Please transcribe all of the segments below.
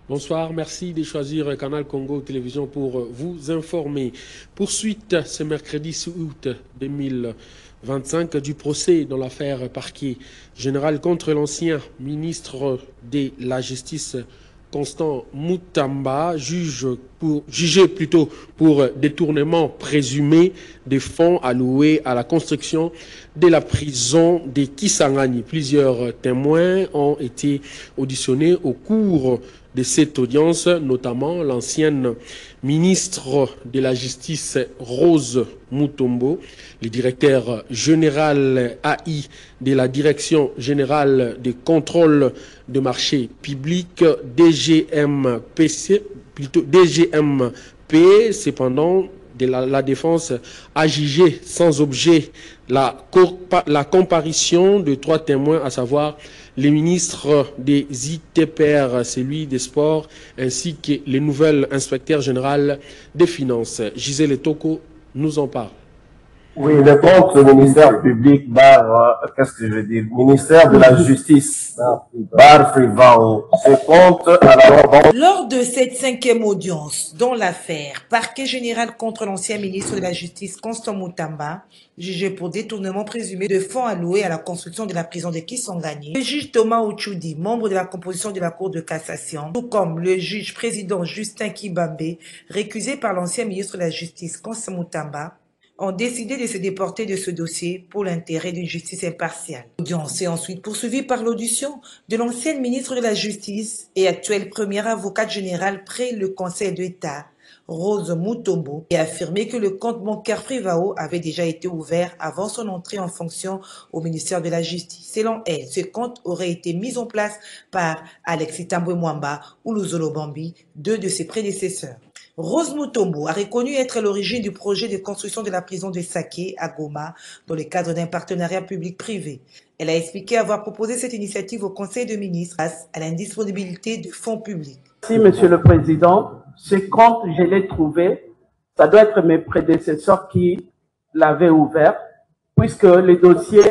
Bonsoir, merci de choisir Canal Congo Télévision pour vous informer. Poursuite ce mercredi 6 août 2025 du procès dans l'affaire parquet général contre l'ancien ministre de la Justice Constant Mutamba, jugé pour détournement présumé des fonds alloués à la construction de la prison de Kisangani. Plusieurs témoins ont été auditionnés au cours de cette audience, notamment l'ancienne ministre de la Justice Rose Mutombo, le directeur général AI de la Direction générale de contrôle de marché public DGMPC, plutôt DGMP. Cependant, la défense a jugé sans objet la comparution de 3 témoins, à savoir les ministres des ITPR, celui des sports, ainsi que le nouvel inspecteur général des finances. Gisèle Etoko nous en parle. Oui, le compte du ministère public, qu'est-ce que je veux dire, ministère de la Justice, bar Frivao, ce compte à la... Lors de cette 5e audience, dont l'affaire parquet général contre l'ancien ministre de la Justice Constant Mutamba, jugé pour détournement présumé de fonds alloués à la construction de la prison de Kisangani, le juge Thomas Ochoudi, membre de la composition de la Cour de cassation, tout comme le juge président Justin Kibambe, récusé par l'ancien ministre de la Justice Constant Mutamba, ont décidé de se déporter de ce dossier pour l'intérêt d'une justice impartiale. L'audience est ensuite poursuivie par l'audition de l'ancienne ministre de la Justice et actuelle première avocate générale près le Conseil d'État, Rose Mutombo, qui a affirmé que le compte bancaire Frivao avait déjà été ouvert avant son entrée en fonction au ministère de la Justice. Selon elle, ce compte aurait été mis en place par Alexis Tambwe Mwamba ou Luzolo Bambi, 2 de ses prédécesseurs. Rose Mutombo a reconnu être à l'origine du projet de construction de la prison de Saké à Goma dans le cadre d'un partenariat public-privé. Elle a expliqué avoir proposé cette initiative au Conseil de ministres face à l'indisponibilité de fonds publics. Merci, Monsieur le Président. Ce compte, je l'ai trouvé. Ça doit être mes prédécesseurs qui l'avaient ouvert, puisque le dossier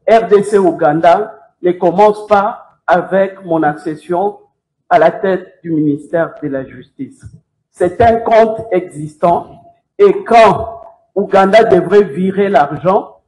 RDC-Ouganda ne commence pas avec mon accession à la tête du ministère de la Justice. C'est un compte existant et quand Ouganda devrait virer l'argent,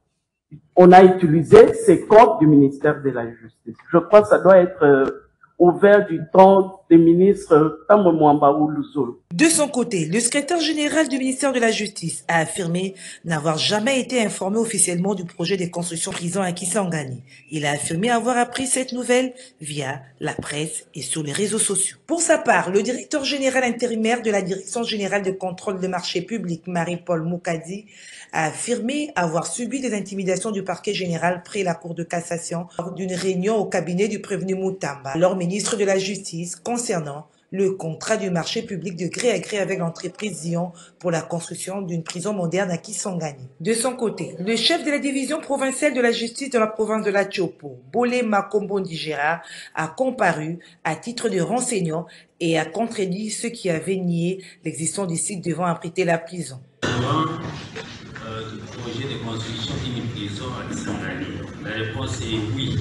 on a utilisé ces comptes du ministère de la Justice. Je crois que ça doit être ouvert du temps des ministres Tambwe Mwamba ou Luzolo. De son côté, le secrétaire général du ministère de la Justice a affirmé n'avoir jamais été informé officiellement du projet de construction prison à Kisangani. Il a affirmé avoir appris cette nouvelle via la presse et sur les réseaux sociaux. Pour sa part, le directeur général intérimaire de la Direction générale de contrôle de marché public, Marie-Paul Moukadi, a affirmé avoir subi des intimidations du parquet général près la Cour de cassation lors d'une réunion au cabinet du prévenu Mutamba, alors ministre de la Justice, concernant le contrat du marché public de gré à gré avec l'entreprise Zion pour la construction d'une prison moderne à Kisangani. De son côté, le chef de la division provinciale de la justice de la province de la Tchopo, Bolé Makombo Ndigera, a comparu à titre de renseignant et a contredit ceux qui avaient nié l'existence du site devant abriter la prison. Du projet de construction d'une prison à Kisangani. La réponse est oui.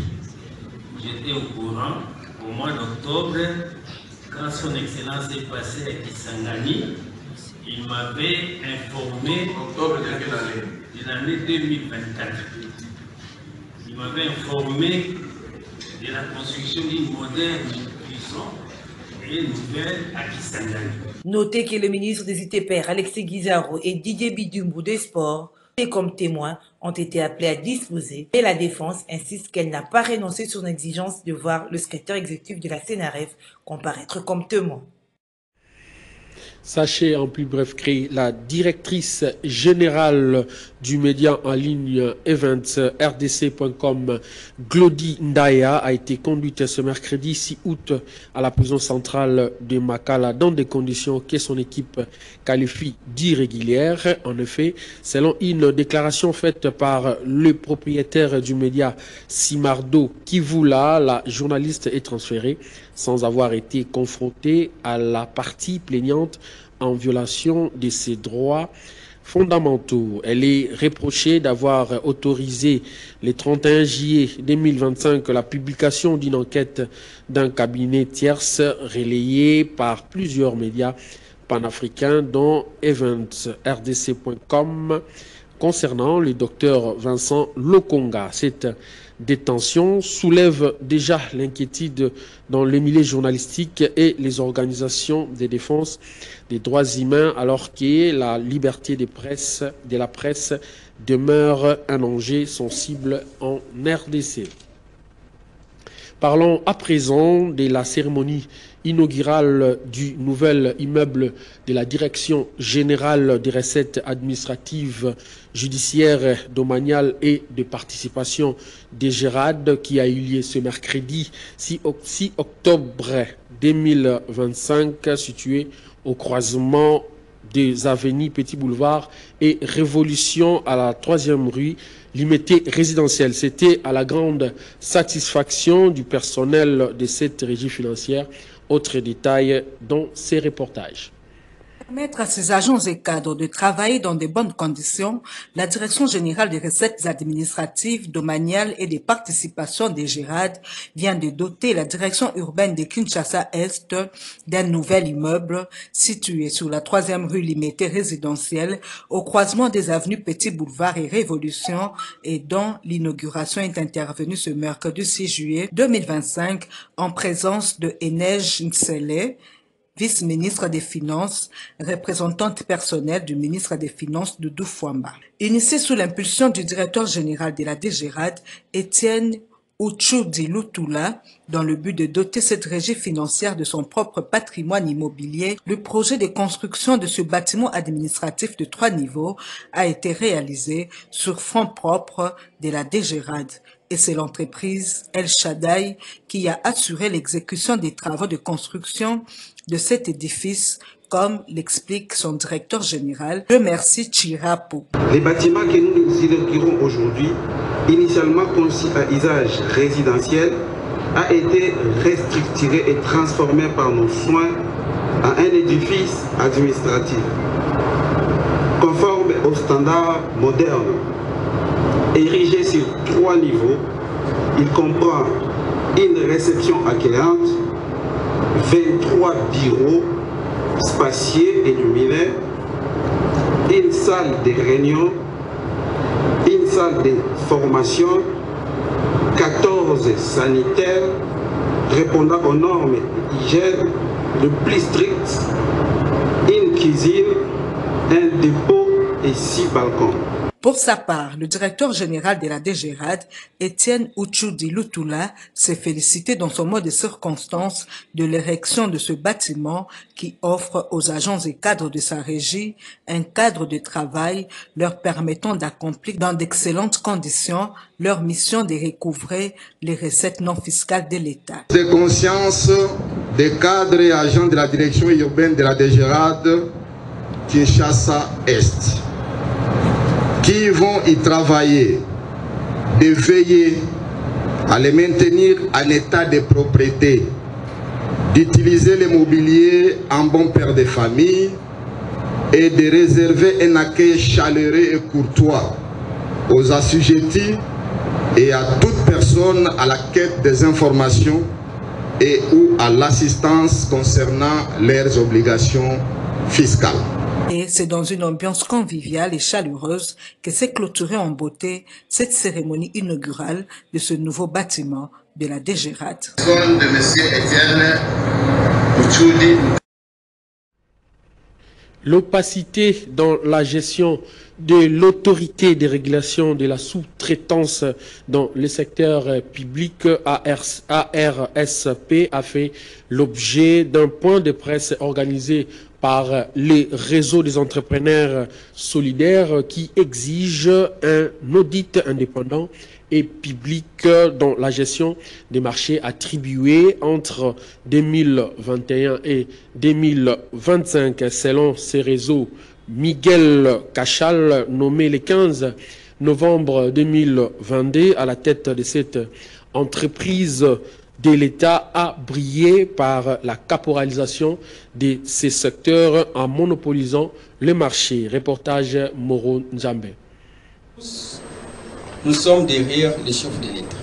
J'étais au courant au mois d'octobre. Quand son excellence est passé à Kisangani, il m'avait informé de l'année 2024. Il m'avait informé de la construction d'une moderne prison et nouvelle à Kisangani. Notez que le ministre des ITPR, Alexis Guizaro, et Didier Bidumbu des Sports, et comme témoins, ont été appelés à disposer, et la défense insiste qu'elle n'a pas renoncé sur son exigence de voir le secrétaire exécutif de la CNRF comparaître comme témoin. Sachez en plus bref que la directrice générale du média en ligne Events rdc.com, Glody Ndaya, a été conduite ce mercredi 6 août à la prison centrale de Makala dans des conditions que son équipe qualifie d'irrégulières. En effet, selon une déclaration faite par le propriétaire du média Simardo Kivula, la journaliste est transférée sans avoir été confrontée à la partie plaignante en violation de ses droits fondamentaux. Elle est reprochée d'avoir autorisé le 31 juillet 2025 la publication d'une enquête d'un cabinet tierce relayée par plusieurs médias panafricains dont eventsrdc.com concernant le docteur Vincent Lokonga. Cette détention soulève déjà l'inquiétude dans le milieu journalistique et les organisations de défense des droits humains alors que la liberté de la presse demeure un enjeu sensible en RDC. Parlons à présent de la cérémonie inaugurale du nouvel immeuble de la Direction générale des recettes administratives, judiciaires, domaniales et de participation des Gérades qui a eu lieu ce mercredi 6 octobre 2025, situé au croisement des avenues Petit Boulevard et Révolution à la 3e rue limitée résidentielle. C'était à la grande satisfaction du personnel de cette régie financière. Autres détails dans ces reportages. Permettre à ces agents et cadres de travailler dans de bonnes conditions, la Direction générale des recettes administratives, domaniales et des participations des Gérades vient de doter la direction urbaine de Kinshasa-Est d'un nouvel immeuble situé sur la 3e rue limitée résidentielle au croisement des avenues Petit Boulevard et Révolution et dont l'inauguration est intervenue ce mercredi 6 juillet 2025 en présence de Enej Nsele, vice-ministre des Finances, représentante personnelle du ministre des Finances Doudou Fouamba. Initié sous l'impulsion du directeur général de la DGRAD, Étienne Ouchoudi Lutula, dans le but de doter cette régie financière de son propre patrimoine immobilier, le projet de construction de ce bâtiment administratif de 3 niveaux a été réalisé sur fonds propres de la DGRAD. Et c'est l'entreprise El Shaddai qui a assuré l'exécution des travaux de construction de cet édifice, comme l'explique son directeur général, Merci Chirapo. Les bâtiments que nous inaugurons aujourd'hui, initialement conçus à usage résidentiel, a été restructuré et transformé par nos soins en un édifice administratif, conforme aux standards modernes. Érigé sur 3 niveaux, il comprend une réception accueillante, 23 bureaux spacieux et lumineux, une salle de réunion, une salle de formation, 14 sanitaires répondant aux normes d'hygiène le plus strictes, une cuisine, un dépôt et 6 balcons. Pour sa part, le directeur général de la DGRAD, Étienne Ouchoudi Lutula, s'est félicité dans son mot de circonstance de l'érection de ce bâtiment qui offre aux agents et cadres de sa régie un cadre de travail leur permettant d'accomplir dans d'excellentes conditions leur mission de recouvrer les recettes non fiscales de l'État. De conscience des cadres et agents de la direction urbaine de la DGRAD Kinshasa-Est qui vont y travailler, de veiller à les maintenir en état de propriété, d'utiliser l'immobilier en bon père de famille et de réserver un accueil chaleureux et courtois aux assujettis et à toute personne à la quête des informations et ou à l'assistance concernant leurs obligations fiscales. Et c'est dans une ambiance conviviale et chaleureuse que s'est clôturée en beauté cette cérémonie inaugurale de ce nouveau bâtiment de la DGRAD. L'opacité dans la gestion de l'autorité des régulations de la sous-traitance dans le secteur public ARSP a fait l'objet d'un point de presse organisé par les réseaux des entrepreneurs solidaires qui exigent un audit indépendant et public dans la gestion des marchés attribués entre 2021 et 2025. Selon ces réseaux, Miguel Cachal, nommé le 15 novembre 2022 à la tête de cette entreprise de l'État a brillé par la caporalisation de ces secteurs en monopolisant le marché. Reportage Moro Nzambe. Nous sommes derrière les chefs de l'État.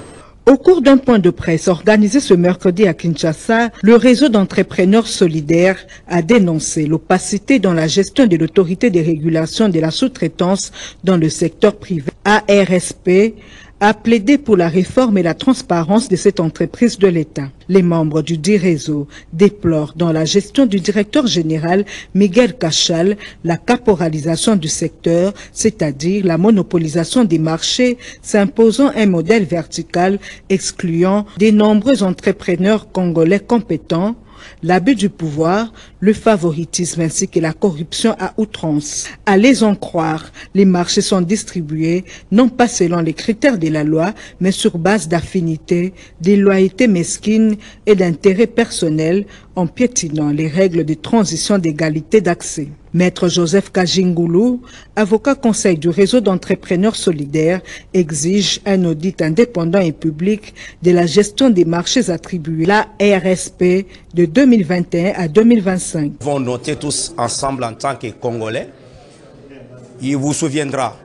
Au cours d'un point de presse organisé ce mercredi à Kinshasa, le réseau d'entrepreneurs solidaires a dénoncé l'opacité dans la gestion de l'autorité de régulation de la sous-traitance dans le secteur privé, ARSP, a plaidé pour la réforme et la transparence de cette entreprise de l'État. Les membres du dit réseau déplorent dans la gestion du directeur général Miguel Cachal la caporalisation du secteur, c'est-à-dire la monopolisation des marchés, s'imposant un modèle vertical excluant des nombreux entrepreneurs congolais compétents, l'abus du pouvoir, le favoritisme ainsi que la corruption à outrance. À les en croire, les marchés sont distribués non pas selon les critères de la loi, mais sur base d'affinité, de loyauté mesquine et d'intérêt personnel, en piétinant les règles de transition d'égalité d'accès. Maître Joseph Kajingulu, avocat conseil du réseau d'entrepreneurs solidaires, exige un audit indépendant et public de la gestion des marchés attribués à la RSP de 2021 à 2025. Nous avons noté tous ensemble en tant que Congolais. Il vous souviendra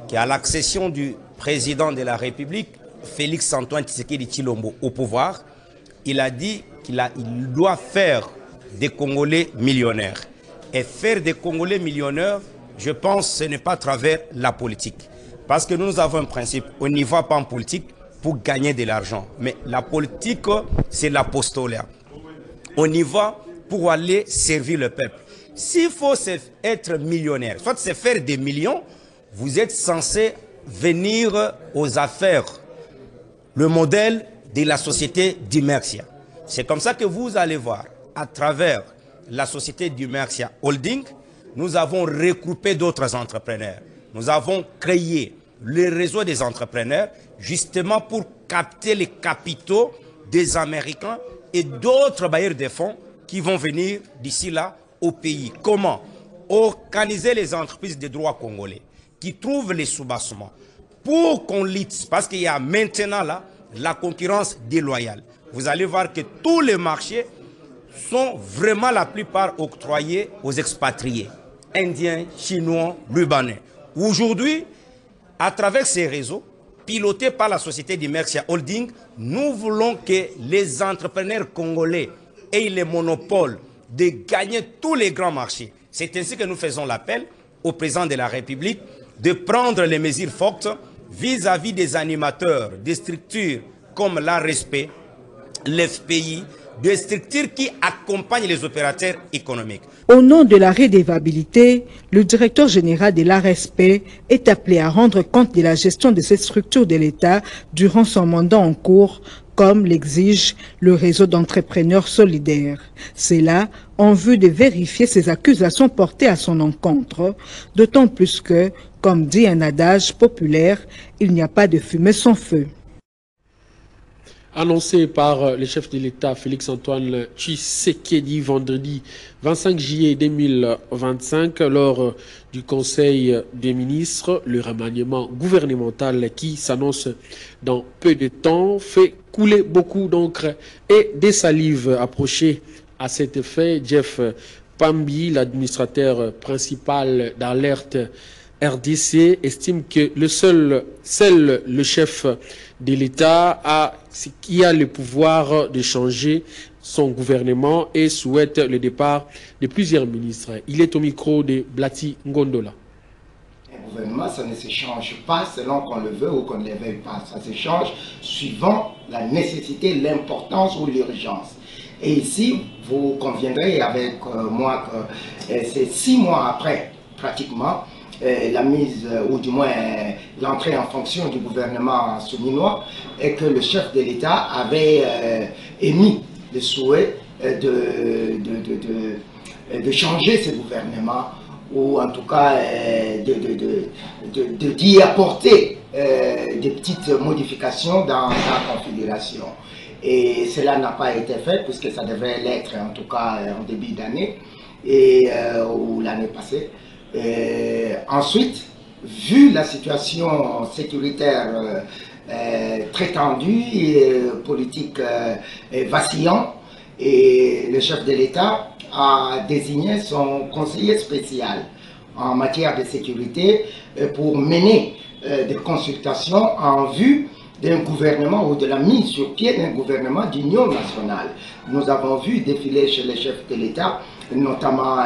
qu'à l'accession du président de la République, Félix Antoine Tshisekedi Tshilombo, au pouvoir, il a dit qu'il doit faire des Congolais millionnaires. Et faire des Congolais millionnaires, je pense, ce n'est pas à travers la politique. Parce que nous avons un principe, on n'y va pas en politique pour gagner de l'argent. Mais la politique, c'est l'apostolat. On y va pour aller servir le peuple. S'il faut être millionnaire, soit c'est faire des millions, vous êtes censé venir aux affaires. Le modèle de la société d'Immersia. C'est comme ça que vous allez voir, à travers la société d'Immersia Holding, nous avons regroupé d'autres entrepreneurs. Nous avons créé le réseau des entrepreneurs justement pour capter les capitaux des Américains et d'autres bailleurs de fonds qui vont venir d'ici là au pays. Comment? Organiser les entreprises de droit congolais qui trouvent les soubassements pour qu'on lite, parce qu'il y a maintenant là la concurrence déloyale. Vous allez voir que tous les marchés sont vraiment la plupart octroyés aux expatriés, indiens, chinois, libanais. Aujourd'hui, à travers ces réseaux, pilotés par la société d'Immersia Holding, nous voulons que les entrepreneurs congolais aient les monopoles de gagner tous les grands marchés. C'est ainsi que nous faisons l'appel au président de la République de prendre les mesures fortes vis-à-vis des animateurs, des structures comme l'ARSP, l'FPI, des structures qui accompagnent les opérateurs économiques. Au nom de la redevabilité, le directeur général de l'ARSP est appelé à rendre compte de la gestion de cette structure de l'État durant son mandat en cours, comme l'exige le réseau d'entrepreneurs solidaires. C'est là en vue de vérifier ces accusations portées à son encontre, d'autant plus que, comme dit un adage populaire, il n'y a pas de fumée sans feu. Annoncé par le chef de l'État Félix Antoine Tshisekedi vendredi 25 juillet 2025 lors du Conseil des ministres, le remaniement gouvernemental qui s'annonce dans peu de temps fait couler beaucoup d'encre et des salives approchées à cet effet. Jeff Pambi, l'administrateur principal d'Alerte RDC, estime que seul le chef de l'État qui a le pouvoir de changer son gouvernement et souhaite le départ de plusieurs ministres. Il est au micro de Blati Ngondola. Un gouvernement, ça ne se change pas selon qu'on le veut ou qu'on ne le veuille pas. Ça se change suivant la nécessité, l'importance ou l'urgence. Et ici, vous conviendrez avec moi que c'est 6 mois après, pratiquement, la mise, ou du moins l'entrée en fonction du gouvernement souminois, et que le chef de l'État avait émis le souhait de changer ce gouvernement, ou en tout cas d'y apporter des petites modifications dans la configuration. Et cela n'a pas été fait, puisque ça devait l'être en tout cas en début d'année, ou l'année passée. Ensuite, vu la situation sécuritaire très tendu, politique vacillant, et le chef de l'État a désigné son conseiller spécial en matière de sécurité pour mener des consultations en vue d'un gouvernement ou de la mise sur pied d'un gouvernement d'union nationale. Nous avons vu défiler chez les chefs de l'État notamment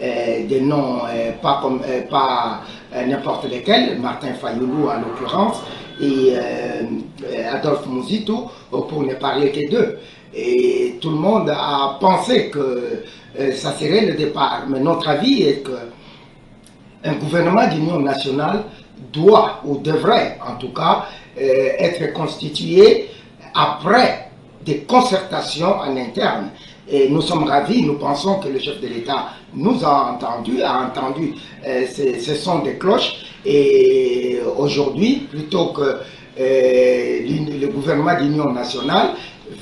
des noms pas n'importe lesquels, Martin Fayoulou en l'occurrence et Adolphe Mouzito, pour ne parler que d'eux. Et tout le monde a pensé que ça serait le départ. Mais notre avis est qu'un gouvernement d'union nationale doit ou devrait en tout cas être constitué après des concertations en interne. Et nous sommes ravis, nous pensons que le chef de l'État nous a entendu ce son des cloches. Et aujourd'hui, plutôt que le gouvernement d'union nationale,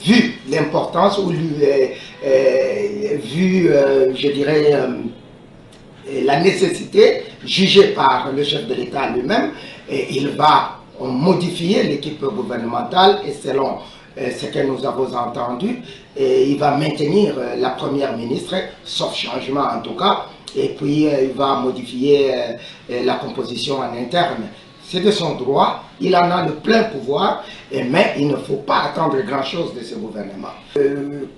vu l'importance ou vu, je dirais, la nécessité jugée par le chef de l'État lui-même, il va modifier l'équipe gouvernementale et selon ce que nous avons entendu, il va maintenir la première ministre, sauf changement en tout cas, et puis il va modifier la composition en interne. C'est de son droit, il en a le plein pouvoir, mais il ne faut pas attendre grand-chose de ce gouvernement.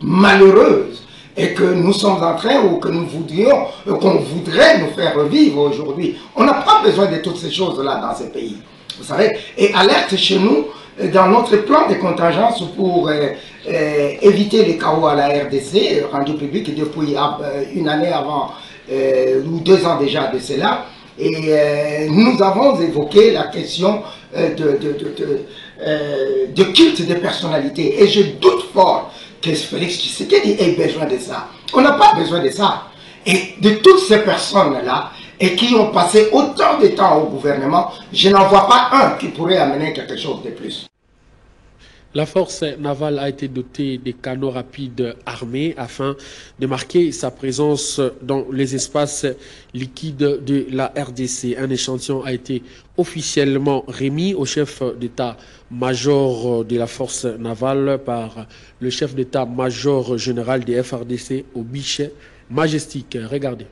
Malheureuse et que nous sommes en train ou que nous voudrions, qu'on voudrait nous faire revivre aujourd'hui. On n'a pas besoin de toutes ces choses-là dans ces pays. Vous savez, et alerte chez nous, dans notre plan de contingence pour éviter les chaos à la RDC, rendu public depuis une année avant, ou 2 ans déjà de cela, et nous avons évoqué la question de culte des personnalités. Et je doute fort que Félix Tshisekedi ait besoin de ça. On n'a pas besoin de ça. Et de toutes ces personnes-là, et qui ont passé autant de temps au gouvernement, je n'en vois pas un qui pourrait amener quelque chose de plus. La force navale a été dotée de canons rapides armés afin de marquer sa présence dans les espaces liquides de la RDC. Un échantillon a été officiellement remis au chef d'état-major de la force navale par le chef d'état-major général des FRDC au Biche Majestic. Regardez.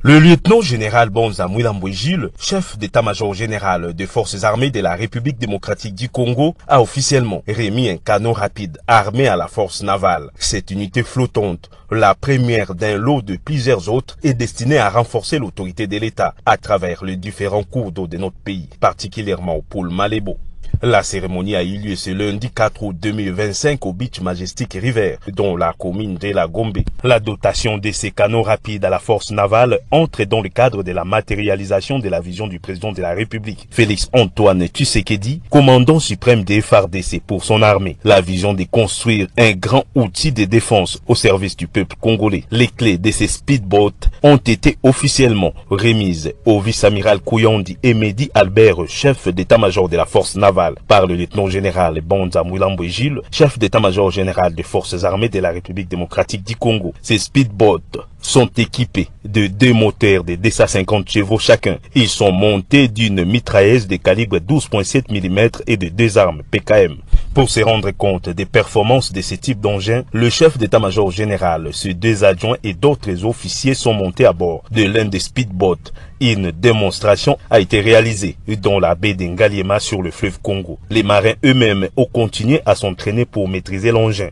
Le lieutenant-général Bonza Mwilambo-Gilles, chef d'état-major général des forces armées de la République démocratique du Congo, a officiellement remis un canon rapide armé à la force navale. Cette unité flottante, la première d'un lot de plusieurs autres, est destinée à renforcer l'autorité de l'État à travers les différents cours d'eau de notre pays, particulièrement au pôle Malébo. La cérémonie a eu lieu ce lundi 4 août 2025 au Beach Majestic River, dont la commune de la Gombe. La dotation de ces canons rapides à la force navale entre dans le cadre de la matérialisation de la vision du président de la République, Félix Antoine Tshisekedi, commandant suprême des FARDC pour son armée. La vision de construire un grand outil de défense au service du peuple congolais. Les clés de ces speedboats ont été officiellement remises au vice-amiral Kouyondi et Mehdi Albert, chef d'état-major de la force navale, par le lieutenant-général Bonza Mwilambo-Gilles, chef d'état-major général des forces armées de la République démocratique du Congo. Ces speedboats sont équipés de 2 moteurs de 250 chevaux chacun. Ils sont montés d'une mitrailleuse de calibre 12,7 mm et de 2 armes PKM. Pour se rendre compte des performances de ce type d'engin, le chef d'état-major général, ses 2 adjoints et d'autres officiers sont montés à bord de l'un des speedboats. Une démonstration a été réalisée dans la baie d'Engaliema sur le fleuve Congo. Les marins eux-mêmes ont continué à s'entraîner pour maîtriser l'engin.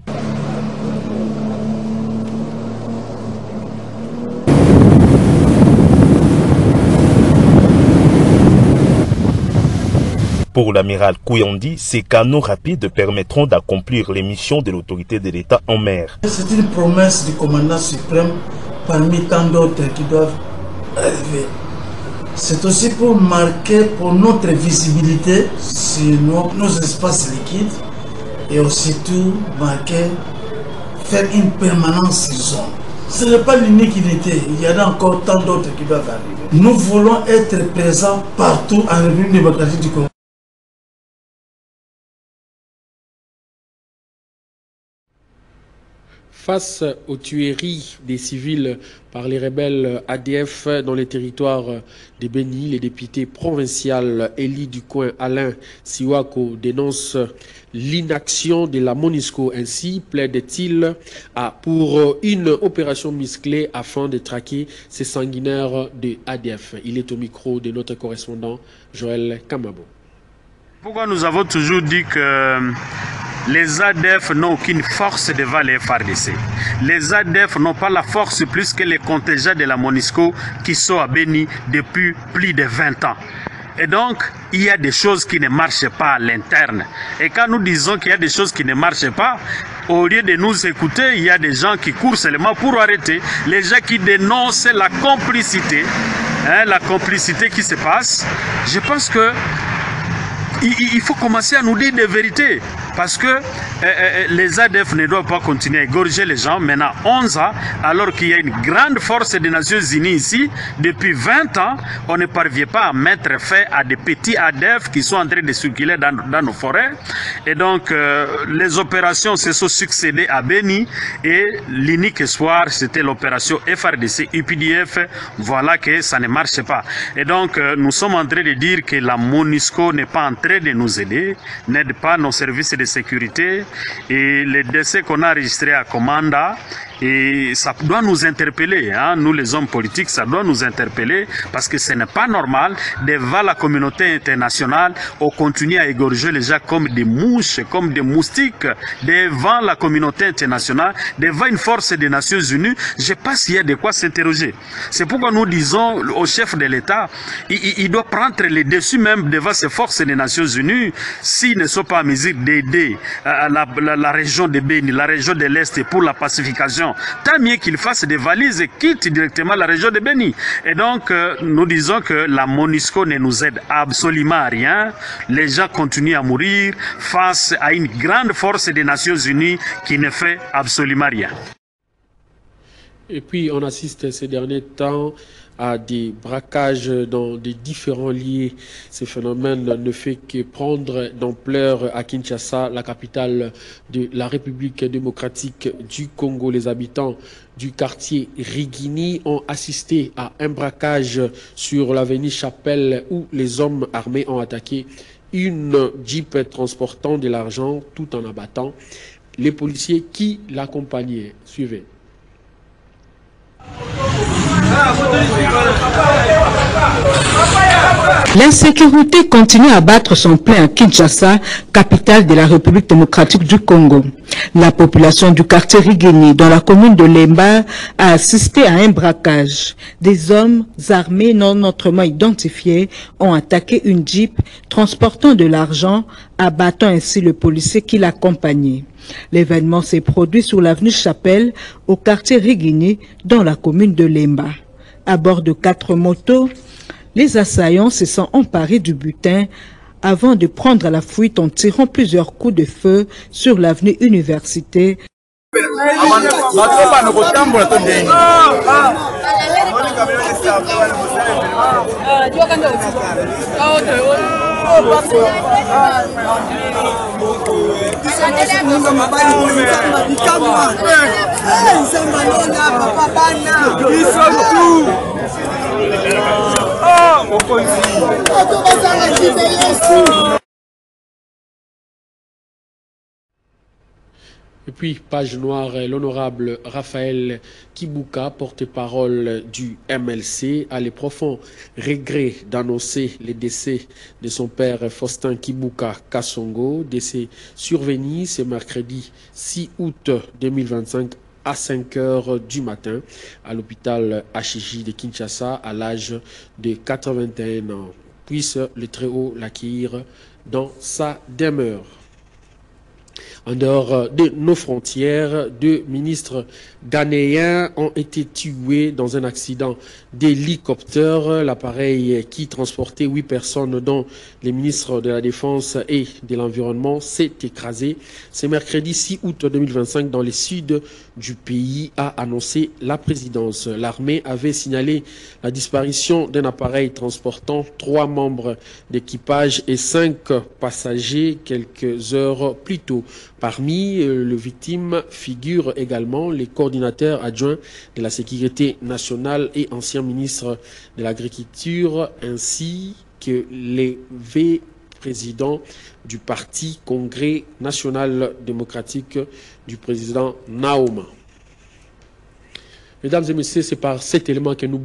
Pour l'amiral Kouyondi, ces canons rapides permettront d'accomplir les missions de l'autorité de l'État en mer. C'est une promesse du commandant suprême parmi tant d'autres qui doivent arriver. C'est aussi pour marquer pour notre visibilité sur nos espaces liquides et aussi tout marquer, faire une permanence zone. Ce n'est pas l'unique unité, il y en a encore tant d'autres qui doivent arriver. Nous voulons être présents partout en République démocratique du Congo. Face aux tueries des civils par les rebelles ADF dans les territoires de Béni, les députés provincial élis du coin Alain Siwako dénoncent l'inaction de la MONUSCO. Ainsi plaide-t-il pour une opération musclée afin de traquer ces sanguinaires de ADF. Il est au micro de notre correspondant Joël Kamabo. Pourquoi nous avons toujours dit que les ADF n'ont aucune force devant les FARDC. Les ADF n'ont pas la force plus que les contingents de la MONUSCO qui sont à Béni depuis plus de 20 ans. Et donc, il y a des choses qui ne marchent pas à l'interne. Et quand nous disons qu'il y a des choses qui ne marchent pas, au lieu de nous écouter, il y a des gens qui courent seulement pour arrêter. Les gens qui dénoncent la complicité qui se passe. Je pense que il faut commencer à nous dire des vérités. Parce que les ADF ne doivent pas continuer à égorger les gens maintenant 11 ans, alors qu'il y a une grande force des Nations Unies ici. Depuis 20 ans, on ne parvient pas à mettre fin à des petits ADF qui sont en train de circuler dans nos forêts. Et donc, les opérations se sont succédées à Béni. Et l'unique espoir, c'était l'opération FARDC, UPDF. Voilà que ça ne marche pas. Et donc, nous sommes en train de dire que la MONUSCO n'est pas en train de nous aider, n'aide pas nos services de sécurité, et les décès qu'on a enregistrés à Komanda, et ça doit nous interpeller, hein, nous les hommes politiques, ça doit nous interpeller, parce que ce n'est pas normal devant la communauté internationale, on continue à égorger les gens comme des mouches, comme des moustiques, devant la communauté internationale, devant une force des Nations Unies. Je pense qu'il y a de quoi s'interroger. C'est pourquoi nous disons au chef de l'État, il doit prendre les dessus même devant ces forces des Nations Unies, s'ils ne sont pas en mesure d'aider la région de Béni, la région de l'Est pour la pacification. Tant mieux qu'il fasse des valises et quitte directement la région de Béni. Et donc, nous disons que la MONUSCO ne nous aide absolument à rien. Les gens continuent à mourir face à une grande force des Nations Unies qui ne fait absolument rien. Et puis, on assiste ces derniers temps à des braquages dans des différents lieux. Ce phénomène ne fait que prendre d'ampleur à Kinshasa, la capitale de la République démocratique du Congo. Les habitants du quartier Rigini ont assisté à un braquage sur l'avenue Chapelle où les hommes armés ont attaqué une Jeep transportant de l'argent tout en abattant les policiers qui l'accompagnaient. Suivez. L'insécurité continue à battre son plein à Kinshasa, capitale de la République démocratique du Congo. La population du quartier Rigini, dans la commune de Lemba, a assisté à un braquage. Des hommes armés non autrement identifiés ont attaqué une Jeep transportant de l'argent, abattant ainsi le policier qui l'accompagnait. L'événement s'est produit sur l'avenue Chapelle, au quartier Rigini, dans la commune de Lemba. À bord de 4 motos, les assaillants se sont emparés du butin avant de prendre la fuite en tirant plusieurs coups de feu sur l'avenue Université. Et puis, page noire, l'honorable Raphaël Kibuka, porte-parole du MLC, a les profonds regrets d'annoncer le décès de son père Faustin Kibuka Kassongo, décès survenu ce mercredi 6 août 2025 à 5 heures du matin à l'hôpital HJ de Kinshasa à l'âge de 81 ans. Puisse le Très-Haut l'accueillir dans sa demeure. En dehors de nos frontières, 2 ministres ghanéens ont été tués dans un accident d'hélicoptère. L'appareil qui transportait 8 personnes, dont les ministres de la Défense et de l'Environnement, s'est écrasé. Ce mercredi 6 août 2025 dans le sud du pays, a annoncé la présidence. L'armée avait signalé la disparition d'un appareil transportant 3 membres d'équipage et 5 passagers quelques heures plus tôt. Parmi les victimes figurent également les coordinateurs adjoints de la sécurité nationale et anciens ministres de l'agriculture, ainsi que les vice-présidents du Parti Congrès national démocratique du président Naoma. Mesdames et messieurs, c'est par cet élément que nous